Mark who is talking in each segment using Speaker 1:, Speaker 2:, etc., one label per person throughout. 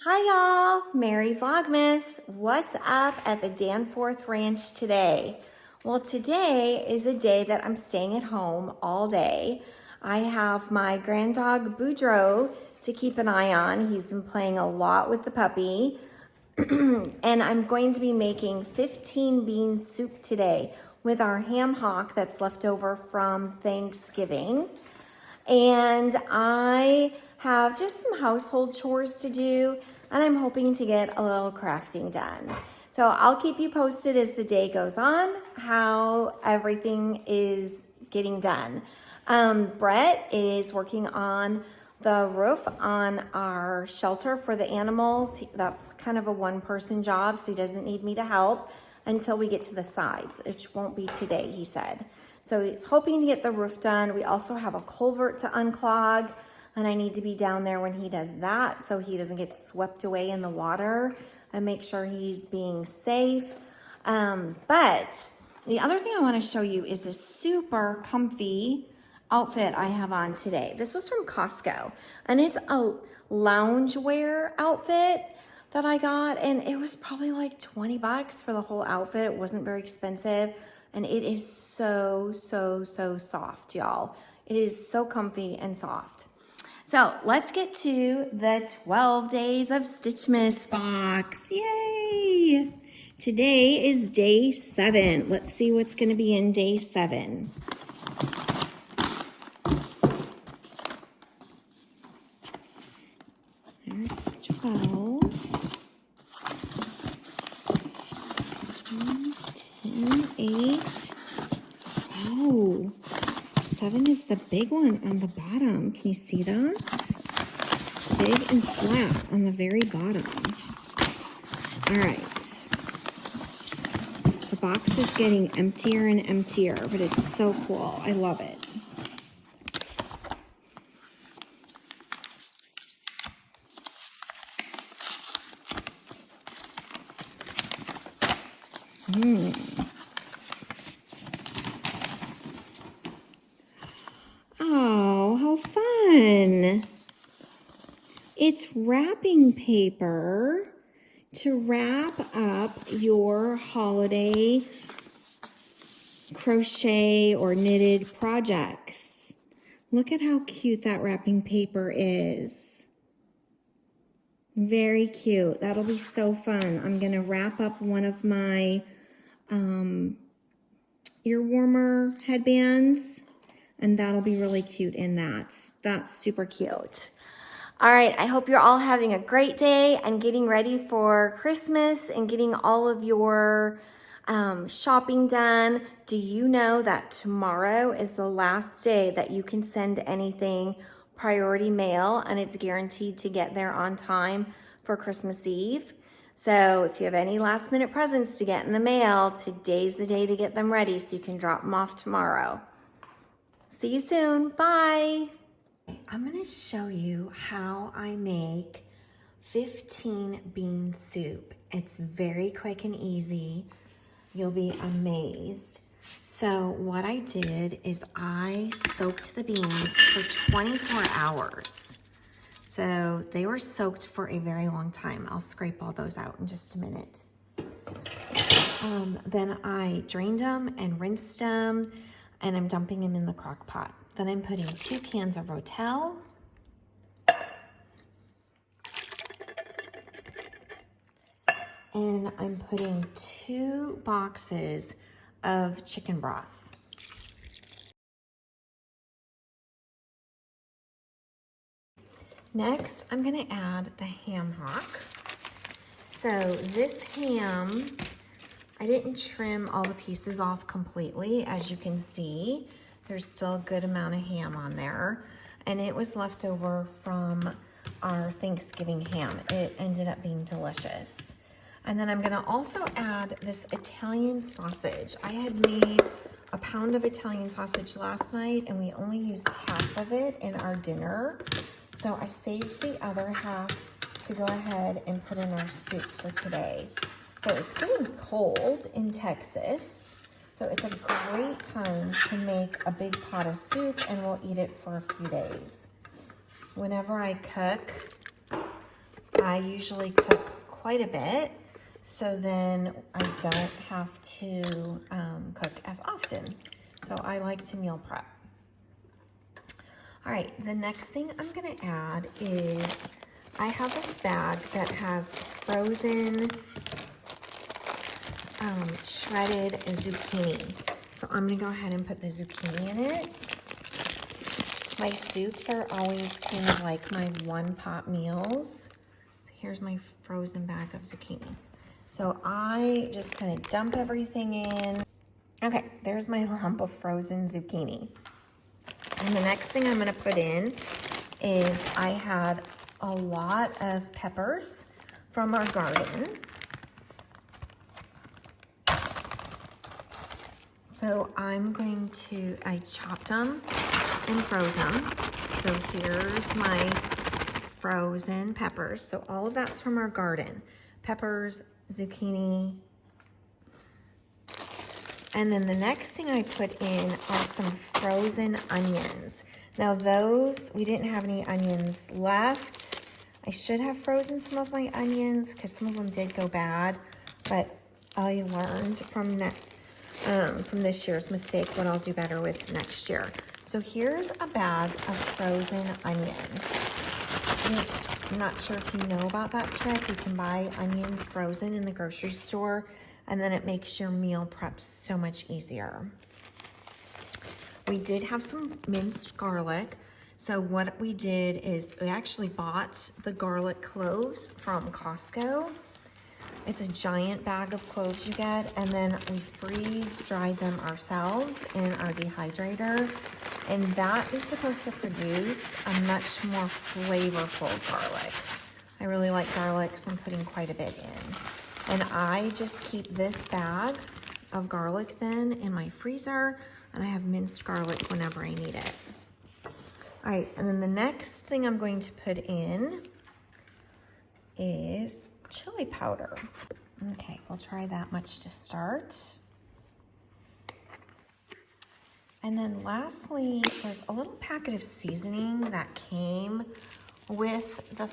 Speaker 1: Hi y'all, Merry Vlogmas. What's up at the Danforth Ranch today? Well, today is a day that I'm staying at home all day. I have my grand dog Boudreaux to keep an eye on. He's been playing a lot with the puppy. And I'm going to be making 15 bean soup today with our ham hock that's left over from Thanksgiving. And I have just some household chores to do, and I'm hoping to get a little crafting done. So I'll keep you posted as the day goes on, how everything is getting done. Brett is working on the roof on our shelter for the animals. That's kind of a one-person job, so he doesn't need me to help until we get to the sides, which won't be today, he said. So he's hoping to get the roof done. We also have a culvert to unclog, and I need to be down there when he does that so he doesn't get swept away in the water and make sure he's being safe. But the other thing I want to show you is a super comfy outfit I have on today. This was from Costco, and it's a loungewear outfit that I got, and it was probably like 20 bucks for the whole outfit. It wasn't very expensive. And it is so soft, y'all. It is so comfy and soft. So let's get to the 12 days of Stitchmas box. Yay! Today is day 7. Let's see what's going to be in day 7. There's 12. 10, 8. Oh, 7 is the big one on the bottom. Can you see that? It's big and flat on the very bottom. All right. The box is getting emptier and emptier, but it's so cool. I love it. Oh, how fun. It's wrapping paper to wrap up your holiday crochet or knitted projects. Look at how cute that wrapping paper is. Very cute. That'll be so fun. I'm going to wrap up one of my ear warmer headbands, and that'll be really cute in that. That's super cute. All right, I hope you're all having a great day and getting ready for Christmas and getting all of your shopping done. Do you know that tomorrow is the last day that you can send anything priority mail, and it's guaranteed to get there on time for Christmas Eve? So if you have any last minute presents to get in the mail, today's the day to get them ready so you can drop them off tomorrow. See you soon. Bye. I'm going to show you how I make 15 bean soup. It's very quick and easy. You'll be amazed. So what I did is I soaked the beans for 24 hours. So they were soaked for a very long time. I'll scrape all those out in just a minute. Then I drained them and rinsed them, and I'm dumping them in the crock pot. Then I'm putting 2 cans of Rotel. And I'm putting 2 boxes of chicken broth. Next, I'm going to add the ham hock. So this ham, I didn't trim all the pieces off completely. As you can see, there's still a good amount of ham on there. And it was left over from our Thanksgiving ham. It ended up being delicious. And then I'm going to also add this Italian sausage. I had made a pound of Italian sausage last night, and we only used half of it in our dinner. So I saved the other half to go ahead and put in our soup for today. So it's getting cold in Texas, so it's a great time to make a big pot of soup, and we'll eat it for a few days. Whenever I cook, I usually cook quite a bit, so then I don't have to cook as often. So I like to meal prep. All right, the next thing I'm gonna add is I have this bag that has frozen shredded zucchini. So I'm gonna go ahead and put the zucchini in it. My soups are always kind of like my one-pot meals. So here's my frozen bag of zucchini. So I just kind of dump everything in. Okay, there's my lump of frozen zucchini. And the next thing I'm gonna put in is I had a lot of peppers from our garden. So I chopped them and froze them. So here's my frozen peppers. So all of that's from our garden. Peppers, zucchini. And then the next thing I put in are some frozen onions. Now those, we didn't have any onions left. I should have frozen some of my onions because some of them did go bad, but I learned from this year's mistake what I'll do better with next year. So here's a bag of frozen onion. I'm not sure if you know about that trick. You can buy onion frozen in the grocery store, and then it makes your meal prep so much easier. We did have some minced garlic. So what we did is we actually bought the garlic cloves from Costco. It's a giant bag of cloves you get, and then we freeze dried them ourselves in our dehydrator. And that is supposed to produce a much more flavorful garlic. I really like garlic, so I'm putting quite a bit in. And I just keep this bag of garlic then in my freezer, and I have minced garlic whenever I need it. All right, and then the next thing I'm going to put in is chili powder. Okay, we'll try that much to start. And then lastly, there's a little packet of seasoning that came with the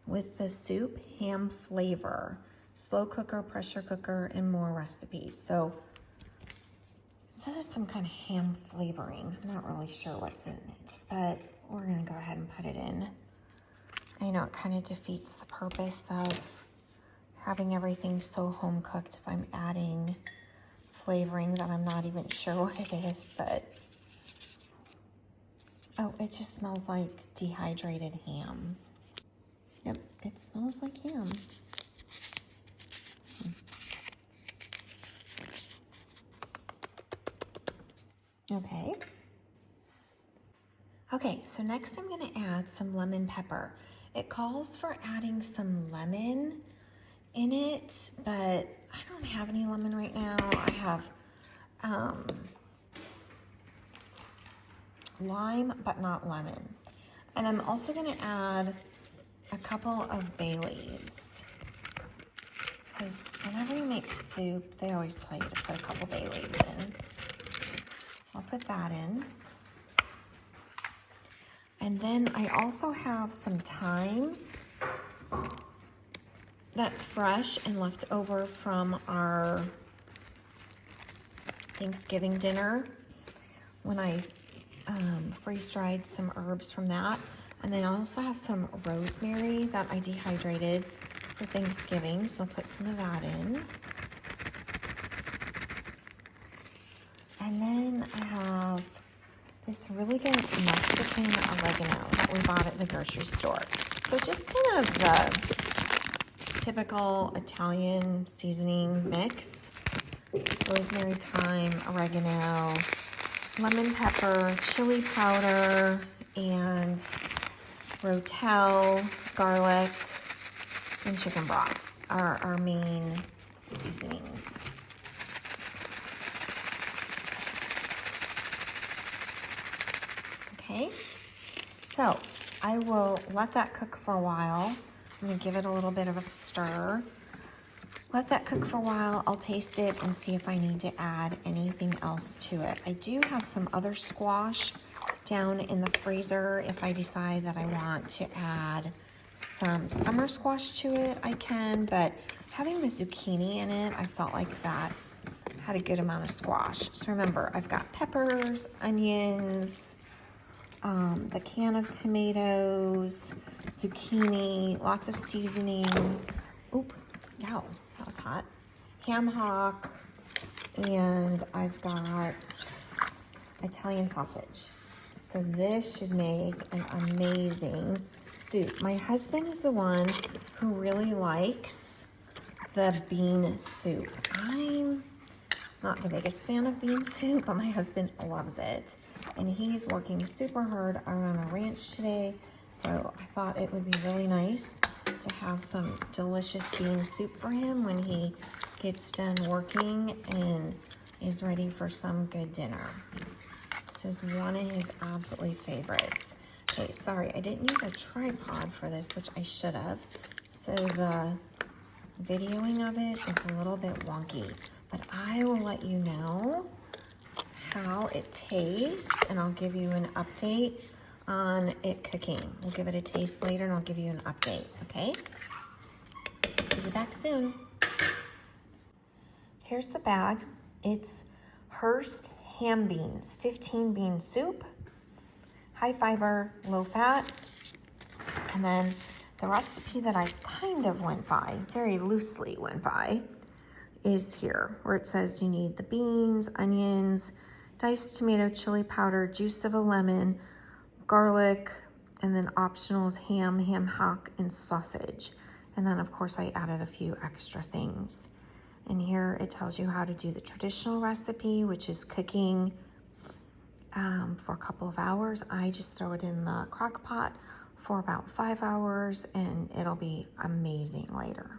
Speaker 1: with the soup ham flavor, slow cooker, pressure cooker, and more recipes. So this is some kind of ham flavoring. I'm not really sure what's in it, but we're gonna go ahead and put it in. I know it kind of defeats the purpose of having everything so home cooked if I'm adding flavoring that I'm not even sure what it is, but oh, it just smells like dehydrated ham. Yep, it smells like ham. Okay. Okay, so next I'm gonna add some lemon pepper. It calls for adding some lemon in it, but I don't have any lemon right now. I have lime, but not lemon. And I'm also gonna add a couple of bay leaves, because whenever you make soup, they always tell you to put a couple bay leaves in. So I'll put that in. And then I also have some thyme that's fresh and left over from our Thanksgiving dinner when I freeze-dried some herbs from that. And then I also have some rosemary that I dehydrated for Thanksgiving, so I'll put some of that in. And then I have this really good Mexican oregano that we bought at the grocery store. So it's just kind of the typical Italian seasoning mix. Rosemary, thyme, oregano, lemon pepper, chili powder, and rotel, garlic, and chicken broth are our main seasonings. Okay, so I will let that cook for a while. I'm gonna give it a little bit of a stir. Let that cook for a while. I'll taste it and see if I need to add anything else to it. I do have some other squash down in the freezer. If I decide that I want to add some summer squash to it, I can, but having the zucchini in it, I felt like that had a good amount of squash. So remember, I've got peppers, onions, the can of tomatoes, zucchini, lots of seasoning. Oop, yow, that was hot. Ham hock, and I've got Italian sausage. So this should make an amazing soup. My husband is the one who really likes the bean soup. I'm not the biggest fan of bean soup, but my husband loves it. And he's working super hard around a ranch today, so I thought it would be really nice to have some delicious bean soup for him when he gets done working and is ready for some good dinner. This is one of his absolutely favorites. Okay, sorry, I didn't use a tripod for this, which I should have. So the videoing of it is a little bit wonky, but I will let you know how it tastes, and I'll give you an update on it cooking. We'll give it a taste later, and I'll give you an update, okay? See you back soon. Here's the bag. It's Hearst ham beans, 15 bean soup, high fiber, low fat. And then the recipe that I kind of went by, very loosely went by, is here, where it says you need the beans, onions, diced tomato, chili powder, juice of a lemon, garlic, and then optional is ham, ham hock, and sausage. And then of course I added a few extra things. And here it tells you how to do the traditional recipe, which is cooking for a couple of hours. I just throw it in the crock pot for about 5 hours, and it'll be amazing later.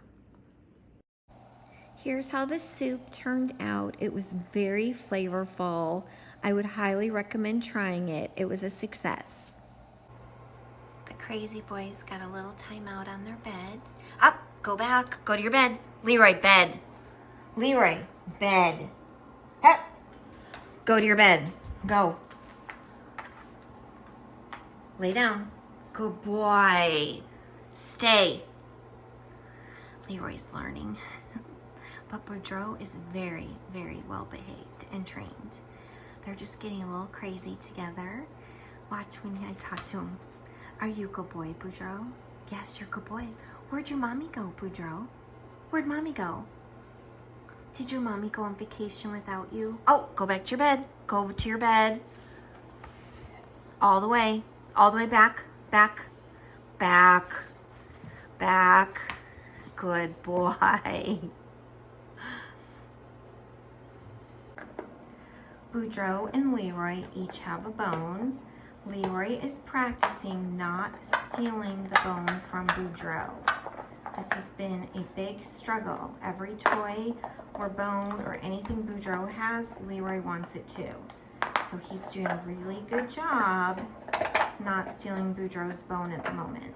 Speaker 1: Here's how the soup turned out. It was very flavorful. I would highly recommend trying it. It was a success. The crazy boys got a little time out on their bed. Up, go back, go to your bed. Leroy, bed. Leroy, bed. Up, go to your bed. Go. Lay down. Good boy. Stay. Leroy's learning. But Boudreaux is very, very well behaved and trained. They're just getting a little crazy together. Watch when I talk to him. Are you a good boy, Boudreaux? Yes, you're a good boy. Where'd your mommy go, Boudreaux? Where'd mommy go? Did your mommy go on vacation without you? Oh, go back to your bed. Go to your bed. All the way back, back, back, back. Good boy. Boudreaux and Leroy each have a bone. Leroy is practicing not stealing the bone from Boudreaux. This has been a big struggle. Every toy or bone or anything Boudreaux has, Leroy wants it too. So he's doing a really good job not stealing Boudreaux's bone at the moment.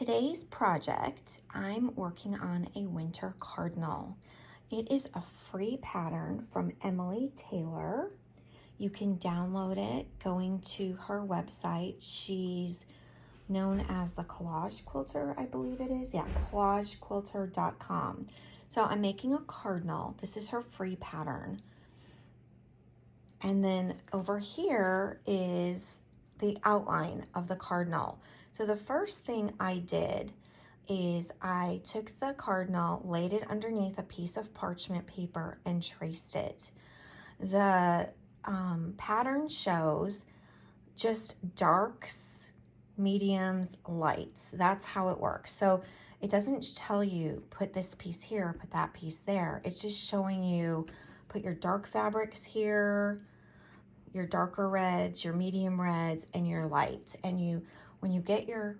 Speaker 1: today's project, I'm working on a winter cardinal. It is a free pattern from Emily Taylor. You can download it going to her website. She's known as the collage quilter, I believe it is. Yeah, collagequilter.com. So I'm making a cardinal. This is her free pattern. And then over here is the outline of the cardinal. So the first thing I did is I took the cardinal, laid it underneath a piece of parchment paper and traced it. The pattern shows just darks, mediums, lights. That's how it works. So it doesn't tell you put this piece here, put that piece there. It's just showing you put your dark fabrics here, your darker reds, your medium reds, and your light. And when you get your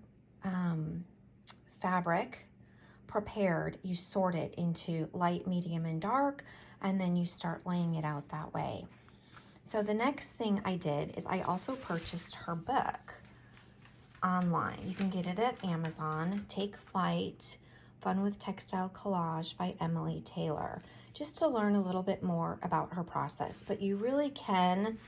Speaker 1: fabric prepared, you sort it into light, medium, and dark, and then you start laying it out that way. So the next thing I did is I also purchased her book online. You can get it at Amazon, Take Flight, Fun with Textile Collage by Emily Taylor, just to learn a little bit more about her process. But you really can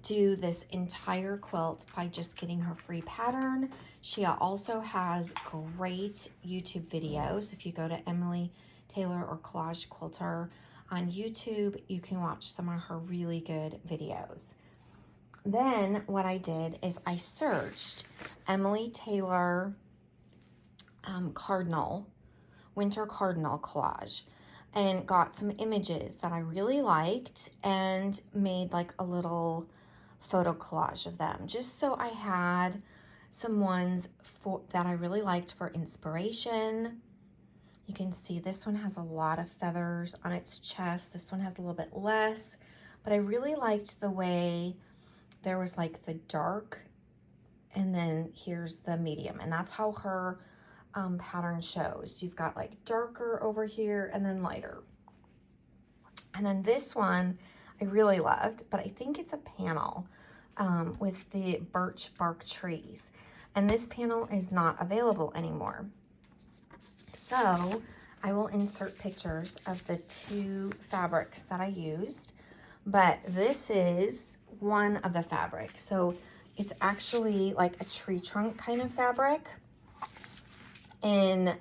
Speaker 1: do this entire quilt by just getting her free pattern. She also has great YouTube videos. If you go to Emily Taylor or Collage Quilter on YouTube, you can watch some of her really good videos. Then what I did is I searched Emily Taylor cardinal, winter cardinal collage, and got some images that I really liked and made like a little photo collage of them, just so I had some ones that I really liked for inspiration. You can see this one has a lot of feathers on its chest. This one has a little bit less, but I really liked the way there was like the dark and then here's the medium, and that's how her pattern shows. You've got like darker over here and then lighter. And then this one I really loved, but I think it's a panel with the birch bark trees. And this panel is not available anymore. So I will insert pictures of the two fabrics that I used, but this is one of the fabrics. So it's actually like a tree trunk kind of fabric. And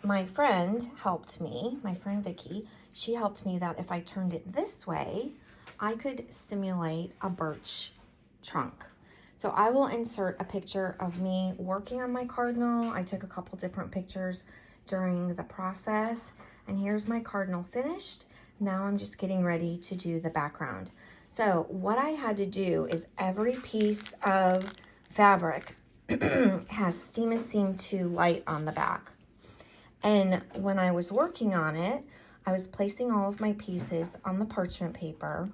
Speaker 1: my friend helped me, my friend Vicky, she helped me that if I turned it this way, I could simulate a birch trunk. So I will insert a picture of me working on my cardinal. I took a couple different pictures during the process, and here's my cardinal finished. Now I'm just getting ready to do the background. So what I had to do is every piece of fabric has Steam a Seam 2 light on the back. And when I was working on it, I was placing all of my pieces on the parchment paper,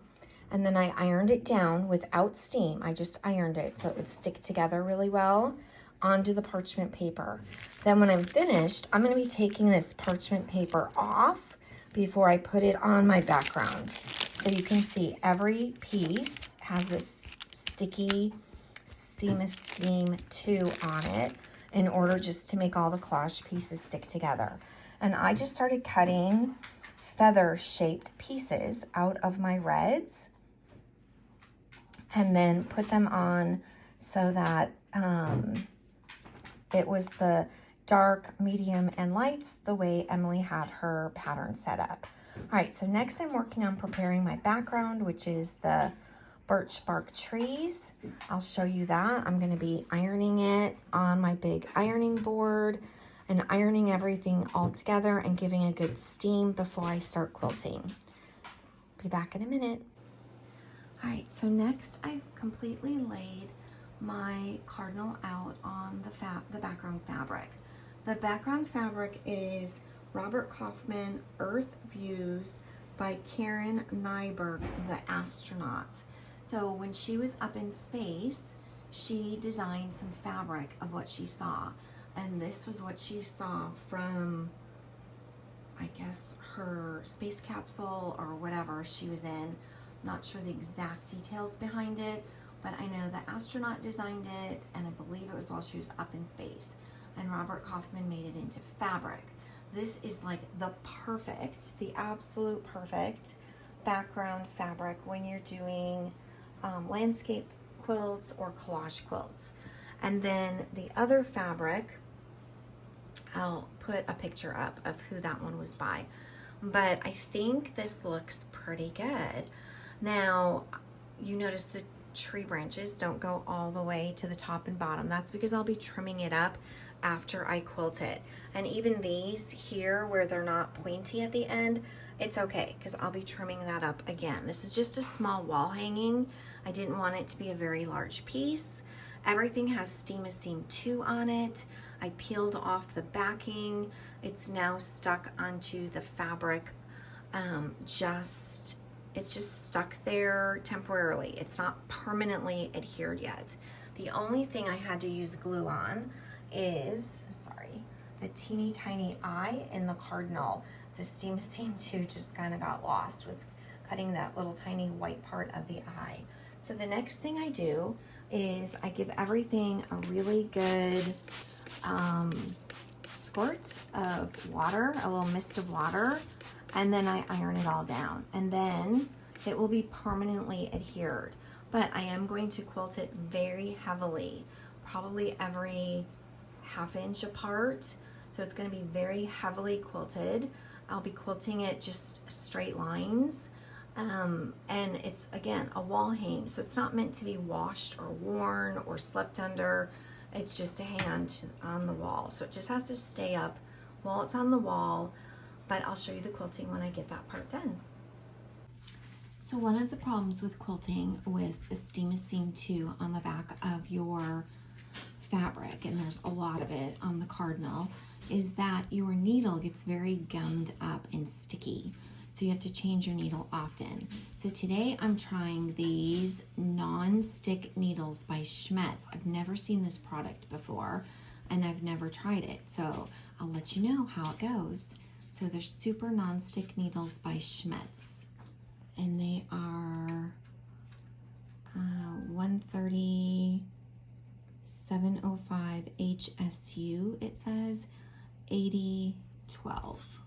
Speaker 1: and then I ironed it down without steam. I just ironed it so it would stick together really well onto the parchment paper. Then when I'm finished, I'm going to be taking this parchment paper off before I put it on my background. So you can see every piece has this sticky Seam 2 on it in order just to make all the collage pieces stick together. And I just started cutting feather shaped pieces out of my reds and then put them on so that it was the dark, medium, and lights the way Emily had her pattern set up. All right, so next I'm working on preparing my background, which is the birch bark trees. I'll show you that. I'm going to be ironing it on my big ironing board and ironing everything all together and giving a good steam before I start quilting. Be back in a minute. All right, so next I've completely laid my cardinal out on the background fabric. The background fabric is Robert Kaufman Earth Views by Karen Nyberg, the astronaut. So when she was up in space, she designed some fabric of what she saw. And this was what she saw from, I guess, her space capsule or whatever she was in. Not sure the exact details behind it, but I know the astronaut designed it, and I believe it was while she was up in space. and Robert Kaufman made it into fabric. This is like the absolute perfect background fabric when you're doing landscape quilts or collage quilts. And then the other fabric, I'll put a picture up of who that one was by. But I think this looks pretty good. Now, you notice the tree branches don't go all the way to the top and bottom. That's because I'll be trimming it up after I quilt it. And even these here where they're not pointy at the end, it's okay because I'll be trimming that up again. This is just a small wall hanging. I didn't want it to be a very large piece. Everything has Steam-A-Seam 2 on it. I peeled off the backing. It's now stuck onto the fabric. It's just stuck there temporarily. It's not permanently adhered yet. The only thing I had to use glue on is, the teeny tiny eye in the cardinal. The Steam-A-Seam 2 just kind of got lost with cutting that little tiny white part of the eye. So the next thing I do is I give everything a really good squirt of water, a little mist of water, and then I iron it all down. And then it will be permanently adhered. But I am going to quilt it very heavily, probably every ½ inch apart. So it's going to be very heavily quilted. I'll be quilting it just straight lines. And it's, again, a wall hang, so it's not meant to be washed or worn or slept under. It's just to hang on the wall. So it just has to stay up while it's on the wall, but I'll show you the quilting when I get that part done. So one of the problems with quilting with the Steam-A-Seam 2 on the back of your fabric, and there's a lot of it on the cardinal, is that your needle gets very gummed up and sticky. So you have to change your needle often. So today I'm trying these non-stick needles by Schmetz. I've never seen this product before and I've never tried it. So I'll let you know how it goes. So they're super non-stick needles by Schmetz. And they are 130 705 HSU, it says 8012.